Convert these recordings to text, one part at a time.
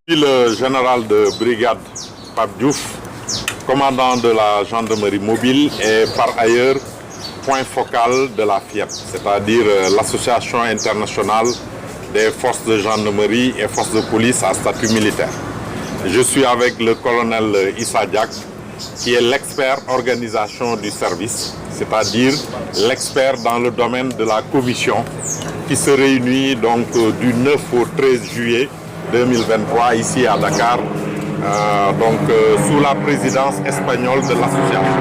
Le général de brigade Pape Diouf, commandant de la gendarmerie mobile, est par ailleurs point focal de la FIEP, c'est-à-dire l'association internationale des forces de gendarmerie et forces de police à statut militaire. Je suis avec le colonel Issa Diak, qui est l'expert organisation du service, c'est-à-dire l'expert dans le domaine de la commission qui se réunit donc du 9 au 13 juillet 2023 ici à Dakar, sous la présidence espagnole de l'association.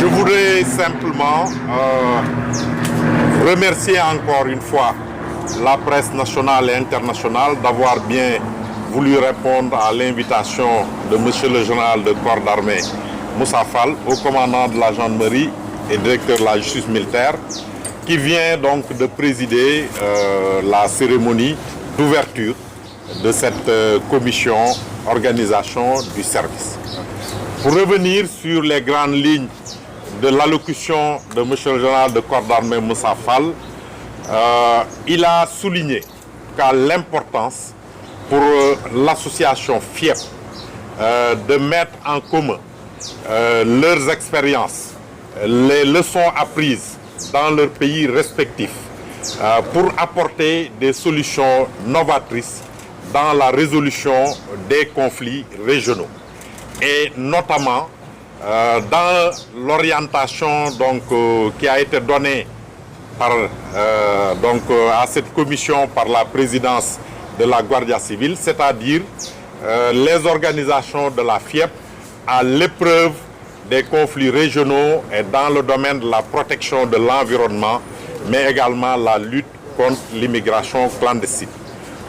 Je voudrais simplement remercier encore une fois la presse nationale et internationale d'avoir bien voulu répondre à l'invitation de monsieur le général de corps d'armée Moussa Fall, haut commandant de la gendarmerie et directeur de la justice militaire, qui vient donc de présider la cérémonie d'ouverture de cette commission organisation du service. Pour revenir sur les grandes lignes de l'allocution de M. le général de corps d'armée Moussa Fall, il a souligné qu'à l'importance pour l'association FIEP de mettre en commun leurs expériences, les leçons apprises dans leurs pays respectifs pour apporter des solutions novatrices dans la résolution des conflits régionaux et notamment dans l'orientation qui a été donnée à cette commission par la présidence de la Guardia Civile, c'est-à-dire les organisations de la FIEP à l'épreuve des conflits régionaux et dans le domaine de la protection de l'environnement, mais également la lutte contre l'immigration clandestine.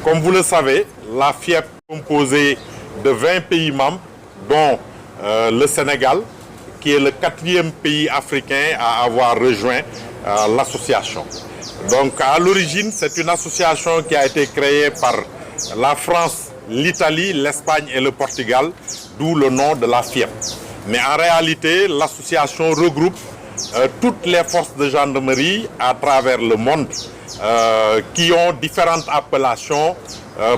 Comme vous le savez, la FIEP est composée de 20 pays membres, dont le Sénégal, qui est le 4e pays africain à avoir rejoint l'association. Donc à l'origine, c'est une association qui a été créée par la France, l'Italie, l'Espagne et le Portugal, d'où le nom de la FIEP. Mais en réalité, l'association regroupe toutes les forces de gendarmerie à travers le monde qui ont différentes appellations.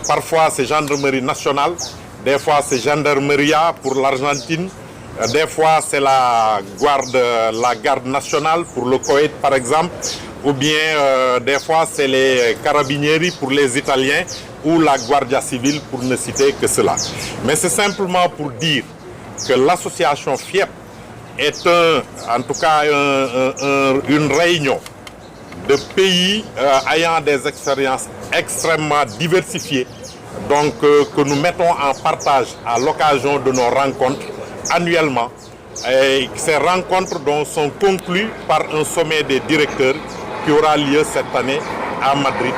Parfois c'est gendarmerie nationale, des fois c'est gendarmeria pour l'Argentine, des fois c'est la garde nationale pour le Koweït par exemple, ou bien des fois c'est les carabinieri pour les Italiens ou la Guardia Civile pour ne citer que cela. Mais c'est simplement pour dire que l'association FIEP est en tout cas une réunion de pays ayant des expériences extrêmement diversifiées, donc que nous mettons en partage à l'occasion de nos rencontres annuellement. Et ces rencontres sont conclues par un sommet des directeurs qui aura lieu cette année à Madrid,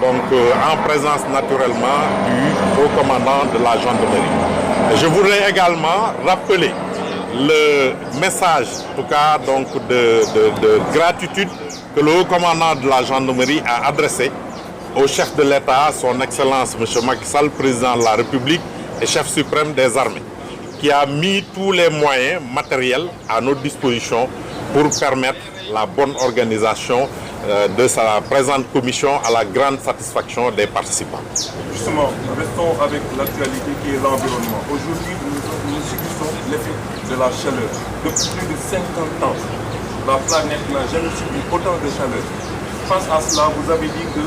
donc en présence naturellement du haut commandant de la gendarmerie. Je voudrais également rappeler le message, en tout cas de gratitude que le haut commandant de la gendarmerie a adressé au chef de l'État, son Excellence M. Macky Sall, président de la République et chef suprême des armées, qui a mis tous les moyens matériels à notre disposition pour permettre la bonne organisation de sa présente commission à la grande satisfaction des participants. Justement, restons avec l'actualité qui est l'environnement. Aujourd'hui, nous subissons l'effet de la chaleur. Depuis plus de 50 ans, la planète n'a jamais subi autant de chaleur. Face à cela, vous avez dit que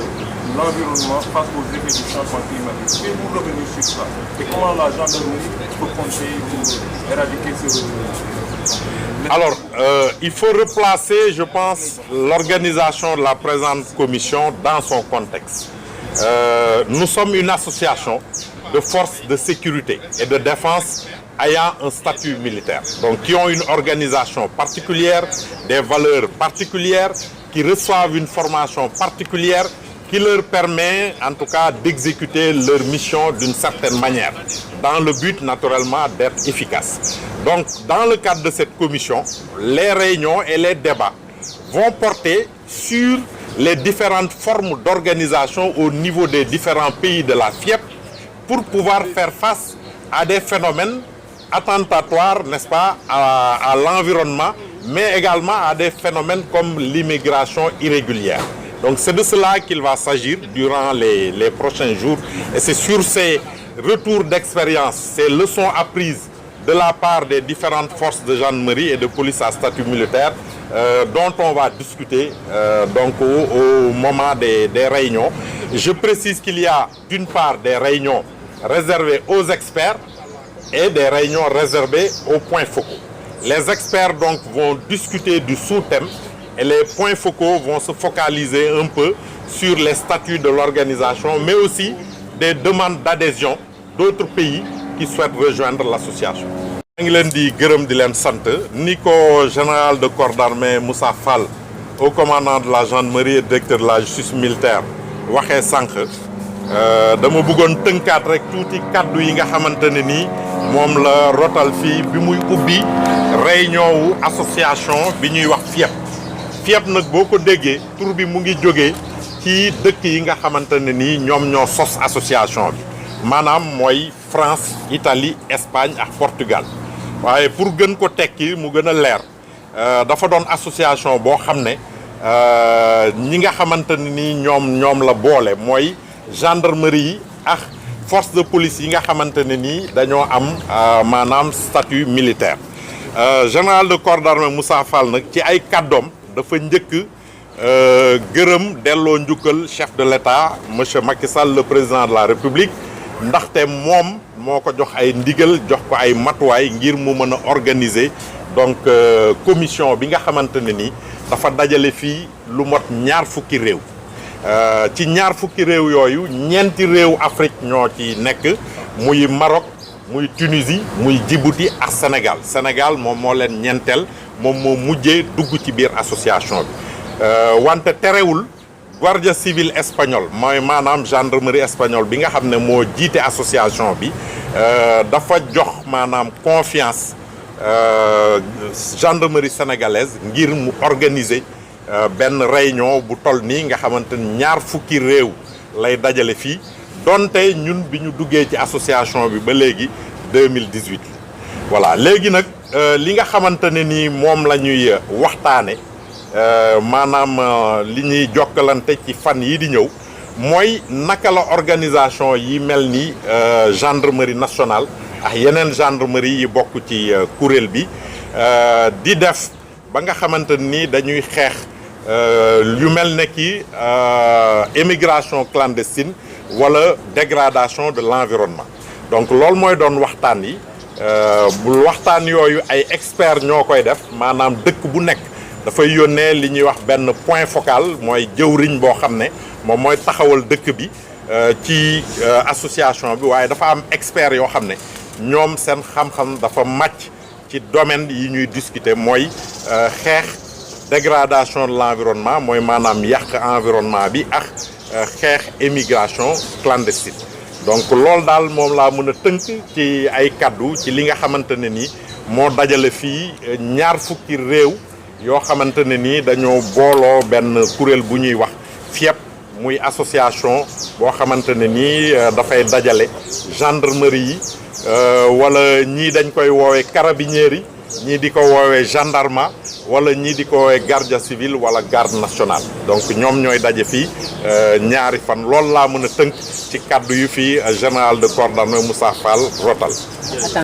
l'environnement face aux effets du changement climatique. Pouvez-vous revenir sur ça? Et comment la gendarmerie peut compter pour éradiquer ce... Alors, il faut replacer, je pense, l'organisation de la présente commission dans son contexte. Nous sommes une association de forces de sécurité et de défense ayant un statut militaire, donc qui ont une organisation particulière, des valeurs particulières, qui reçoivent une formation particulière qui leur permet en tout cas d'exécuter leur mission d'une certaine manière, dans le but naturellement d'être efficace. Donc dans le cadre de cette commission, les réunions et les débats vont porter sur les différentes formes d'organisation au niveau des différents pays de la FIEP pour pouvoir faire face à des phénomènes attentatoires, n'est-ce pas, à l'environnement, mais également à des phénomènes comme l'immigration irrégulière. Donc c'est de cela qu'il va s'agir durant les prochains jours. Et c'est sur ces retour d'expérience, ces leçons apprises de la part des différentes forces de gendarmerie et de police à statut militaire dont on va discuter donc au moment des réunions. Je précise qu'il y a d'une part des réunions réservées aux experts et des réunions réservées aux points focaux. Les experts donc vont discuter du sous-thème et les points focaux vont se focaliser un peu sur les statuts de l'organisation, mais aussi des demandes d'adhésion d'autres pays qui souhaitent rejoindre l'association. Je suis général de corps d'armée Moussa Fall, au commandant de la gendarmerie et directeur de la justice militaire waxee sànq dama bëggoon tënkaat rek tuuti kaddu yi nga xamante ne nii moom la rotal fii bi muy ubbi réunion wu association bi ñuy wax FIEP. FIEP nag boo ko déggee tur bi mu ngi jógee ci dëkk yi nga xamante ne nii ñoom ñoo sos association bi maanaam mooy France, Italie, Espagne ak Portugal. waaye pour gën ko tekki mu gën a leer dafa doon association boo xam ne ñi nga xamante ne ni ñoom la boole mooy gendarmerie yi ak force de police yi nga xamante ne nii dañoo am maanaam statut militaire. Général de corps d'armée Moussa Fall nag ci ay kàddoom dafa njëkk gërëm delloo njukkal chef de l'État monsieur Macky Sall le président de la République ndaxte moom moo ko jox ay ndigal jox ko ay matuwaay ngir mu mën a organiser donc commission bi nga xamante ne ni dafa dajale fii lu mot ñaar fukki réew ci ñaar fukki réew yooyu ñeenti réew Afrique ñoo ci nekk muy Maroc muy Tunisie muy Djibouti ak Sénégal moom moo leen ñeenteel moom moo mujjee dugg ci biir association bi wante terewul Guardia Civil espagnol mooy maanaam gendarmerie espagnole bi nga xam ne moo jiite association bi dafa jox maanaam confiance gendarmerie sénégalaise ngir mu organiser benn réunion bu toll nii nga xamante ni ñaar fukki réew lay dajale fii donte ñun bi ñu duggee ci association bi ba léegi 2018 voilà léegi nag li nga xamante ne nii moom la ñuy waxtaane maanaam li ñuy jokkalante ci fan yi di ñëw mooy naka la organisation yi mel ni gendarmerie nationale ak yeneen gendarmerie yi bokk ci kuréel bi di def ba nga xamante ni dañuy xeex yu mel ne ki émigration clandestine wala dégradation de l'environnement. Donc loolu mooy doon waxtaan yi bu waxtaan yooyu ay experts ñoo koy def maanaam dëkk bu nekk dafay yónnee li ñuy wax benn point focal mooy jëwriñ boo xam ne moom mooy taxawal dëkk bi ci association bi waaye dafa am experts yoo xam ne ñoom seen xam-xam dafa màcc ci domaine yi ñuy discuter mooy xeex dégradation de l'environnement mooy maanaam yàq environnement bi ak xeex émigration clandestine. Donc loolu daal moom laa mën a tënk ci ay kaddu ci li nga xamante ne ni moo dajale fii ñaar fukki réew yoo xamante ne ni dañoo booloo benn kuréel bu ñuy wax FIEP muy association boo xamante ne ni dafay dajale gendarmerie yi wala ñii dañ koy woowee carabinieri ñii di ko woowee gendarme wala ñii di ko woowee garde civile wala garde nationale. Donc ñoom ñooy daje fii ñaari fan loolu laa mën a tënk ci kaddu yu fii général de corps d'armée Moussa Fall rotal.